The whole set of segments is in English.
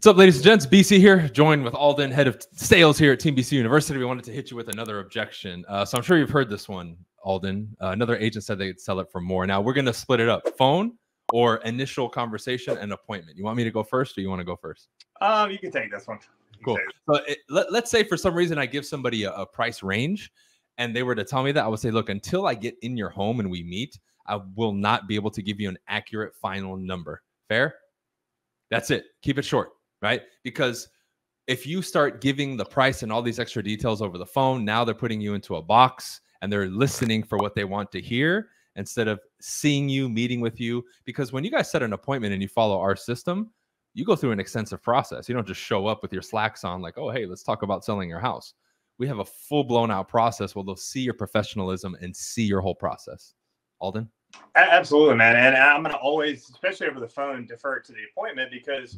What's up, ladies and gents? BC here, joined with Alden, head of sales here at Team BC University. We wanted to hit you with another objection. So I'm sure you've heard this one, Alden. Another agent said they'd sell it for more. Now we're going to split it up: phone or initial conversation and appointment. You want me to go first, or you want to go first? You can take this one. Cool. So let's say for some reason I give somebody a price range, and they were to tell me that, I would say, look, until I get in your home and we meet, I will not be able to give you an accurate final number. Fair? That's it. Keep it short. Right? Because if you start giving the price and all these extra details over the phone, now they're putting you into a box and they're listening for what they want to hear instead of seeing you, meeting with you. Because when you guys set an appointment and you follow our system, you go through an extensive process. You don't just show up with your slacks on like, oh, hey, let's talk about selling your house. We have a full blown out process where they'll see your professionalism and see your whole process. Alden? Absolutely, man. And I'm going to always, especially over the phone, defer it to the appointment because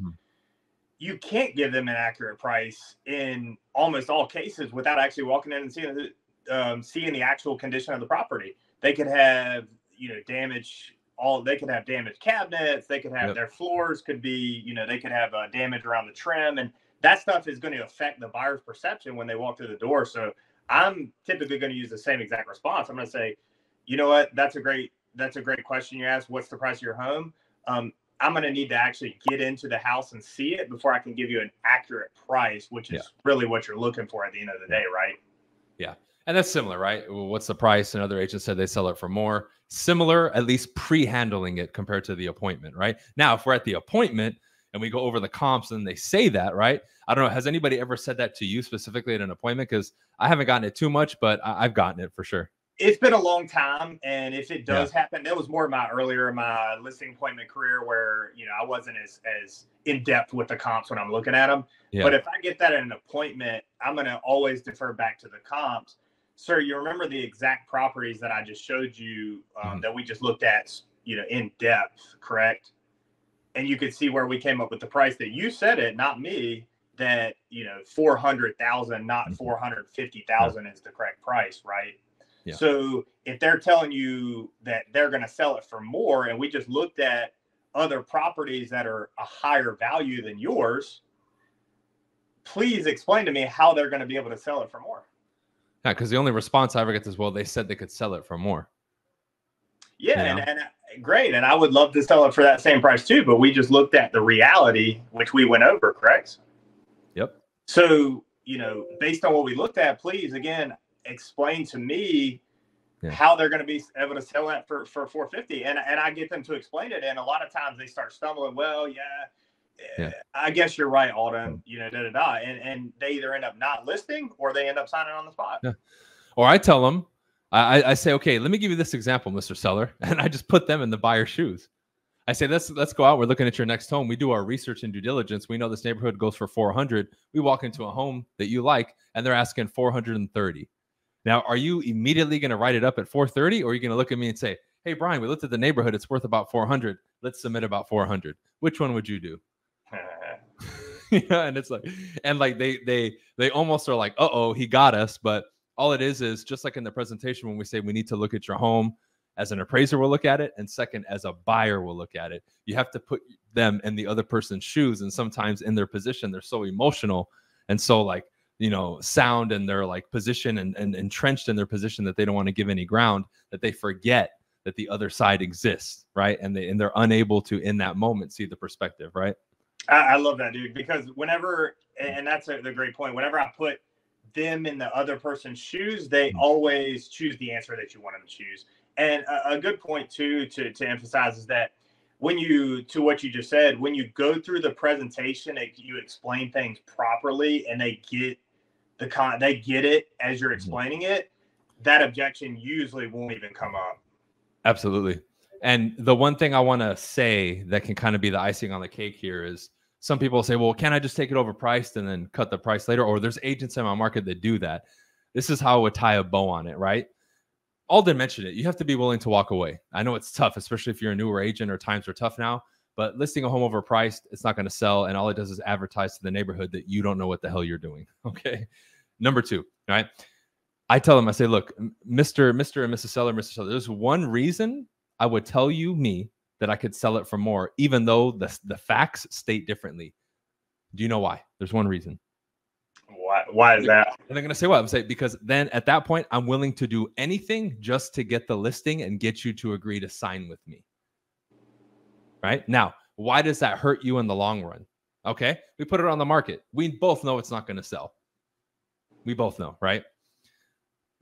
you can't give them an accurate price in almost all cases without actually walking in and seeing the actual condition of the property. They could have, damage. They could have damaged cabinets. They could have their floors could be, they could have damage around the trim, and that stuff is going to affect the buyer's perception when they walk through the door. So I'm typically going to use the same exact response. I'm going to say, you know what, that's a great question you asked. What's the price of your home? I'm going to need to actually get into the house and see it before I can give you an accurate price, which is really what you're looking for at the end of the day, right? Yeah. And that's similar, right? What's the price? Another agent said they sell it for more. Similar, at least pre-handling it compared to the appointment, right? Now, if we're at the appointment and we go over the comps and they say that, right? I don't know. Has anybody ever said that to you specifically at an appointment? Because I haven't gotten it too much, but I've gotten it for sure. It's been a long time, and if it does happen, that was more earlier in my listing appointment career where, I wasn't as in-depth with the comps when I'm looking at them. But if I get that at an appointment, I'm going to always defer back to the comps. Sir, you remember the exact properties that I just showed you that we just looked at, in depth, correct? And you could see where we came up with the price that you said it, not me, that, 400,000, not 450,000 is the correct price, right? Yeah. So if they're telling you that they're going to sell it for more, and we just looked at other properties that are a higher value than yours, please explain to me how they're going to be able to sell it for more. Yeah, because the only response I ever get is, well, they said they could sell it for more. Yeah, and great. And I would love to sell it for that same price too, but we just looked at the reality, which we went over, correct? Yep. So, based on what we looked at, please, again, explain to me how they're going to be able to sell that for 450, and I get them to explain it, and a lot of times they start stumbling. Well, I guess you're right, Alden. And they either end up not listing or they end up signing on the spot. Yeah. Or I tell them, I say, okay, let me give you this example, Mr. Seller, and I just put them in the buyer's shoes. I say, let's go out. We're looking at your next home. We do our research and due diligence. We know this neighborhood goes for 400. We walk into a home that you like, and they're asking 430. Now, are you immediately going to write it up at 430, or are you going to look at me and say, hey, Bryan, we looked at the neighborhood. It's worth about 400. Let's submit about 400. Which one would you do? And it's like, and like they almost are like, uh-oh, he got us. But all it is just like in the presentation when we say we need to look at your home, as an appraiser will look at it, and second, as a buyer will look at it. You have to put them in the other person's shoes, and sometimes in their position, they're so emotional and so like, sound in their like position and entrenched in their position that they don't want to give any ground, that they forget that the other side exists, right? And they're unable to, in that moment, see the perspective, right? I love that, dude, because whenever, and that's the great point, whenever I put them in the other person's shoes, they always choose the answer that you want them to choose. And a good point too to emphasize is that to what you just said, when you go through the presentation, you explain things properly, and they get it as you're explaining it, that objection usually won't even come up. Absolutely. And the one thing I want to say that can kind of be the icing on the cake here is some people say, well, can't I just take it overpriced and then cut the price later? Or there's agents in my market that do that. This is how I would tie a bow on it, right? Alden mentioned it. You have to be willing to walk away. I know it's tough, especially if you're a newer agent or times are tough now, but listing a home overpriced, it's not going to sell. And all it does is advertise to the neighborhood that you don't know what the hell you're doing. Okay. Number two, right? I tell them, I say, look, Mr. and Mrs. Seller, there's one reason I would tell you that I could sell it for more, even though the facts state differently. Do you know why? There's one reason. Why is that? And they're going to say what? I'm saying because then at that point, I'm willing to do anything just to get the listing and get you to agree to sign with me. Right? Now, why does that hurt you in the long run? Okay, we put it on the market. We both know it's not going to sell. We both know, right?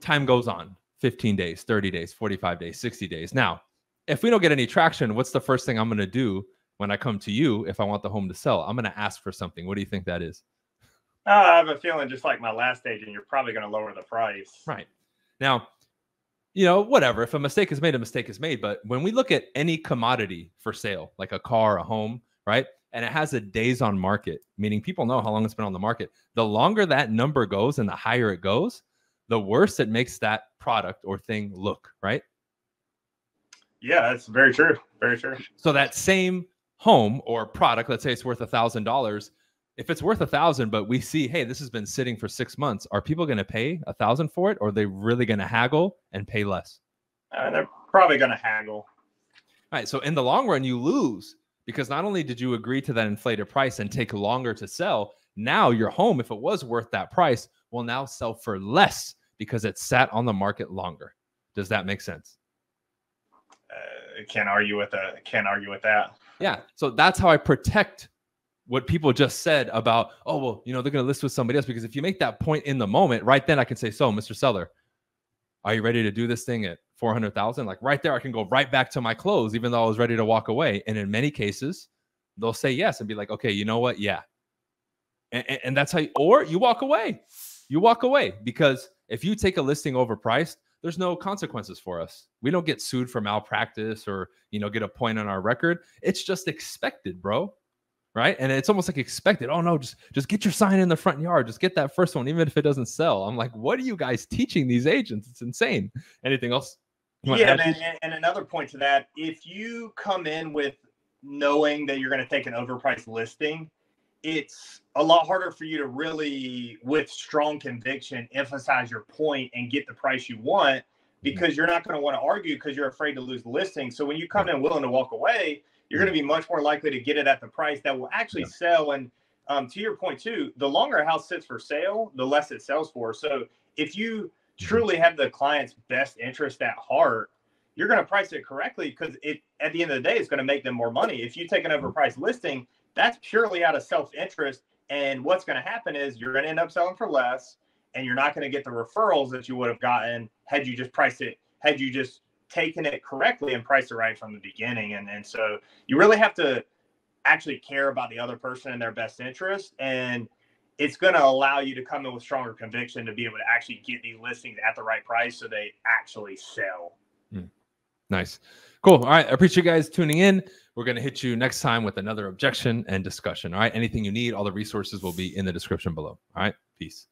Time goes on, 15 days, 30 days, 45 days, 60 days. Now, if we don't get any traction, what's the first thing I'm going to do when I come to you if I want the home to sell? I'm going to ask for something. What do you think that is? I have a feeling just like my last agent, you're probably going to lower the price. Right. Now, you know, whatever. If a mistake is made, a mistake is made. But when we look at any commodity for sale, like a car, a home, right? And it has a days on market, meaning people know how long it's been on the market. The longer that number goes and the higher it goes, the worse it makes that product or thing look, right? Yeah, that's very true. Very true. So that same home or product, let's say it's worth $1,000. If it's worth $1,000, but we see, hey, this has been sitting for 6 months, are people going to pay $1,000 for it, or are they really going to haggle and pay less? They're probably going to haggle. All right. So in the long run, you lose because not only did you agree to that inflated price and take longer to sell, now your home, if it was worth that price, will now sell for less because it sat on the market longer. Does that make sense? Can't argue with that. Can't argue with that. Yeah. So that's how I protect what people just said about, oh, well, you know, they're going to list with somebody else. Because if you make that point in the moment, right then I can say, so Mr. Seller, are you ready to do this thing at 400,000? Like right there, I can go right back to my close, even though I was ready to walk away. And in many cases, they'll say yes and be like, okay, you know what? Yeah. And that's how you, or you walk away. You walk away because if you take a listing overpriced, there's no consequences for us. We don't get sued for malpractice or, you know, get a point on our record. It's just expected, bro. Right. And it's almost like expected. Oh, no, just get your sign in the front yard. Just get that first one, even if it doesn't sell. I'm like, what are you guys teaching these agents? It's insane. Anything else? Yeah. And another point to that, if you come in with knowing that you're going to take an overpriced listing, it's a lot harder for you to really, with strong conviction, emphasize your point and get the price you want because you're not going to want to argue because you're afraid to lose the listing. So when you come in willing to walk away, you're going to be much more likely to get it at the price that will actually sell. And to your point too, the longer a house sits for sale, the less it sells for. So if you truly have the client's best interest at heart, you're going to price it correctly because at the end of the day, it's going to make them more money. If you take an overpriced listing, that's purely out of self-interest. And what's going to happen is you're going to end up selling for less and you're not going to get the referrals that you would have gotten had you just priced it, had you just taken it correctly and priced it right from the beginning. And so you really have to actually care about the other person and their best interest. And it's going to allow you to come in with stronger conviction to be able to actually get these listings at the right price so they actually sell. Nice. Cool. All right. I appreciate you guys tuning in. We're going to hit you next time with another objection and discussion. All right. Anything you need, all the resources will be in the description below. All right. Peace.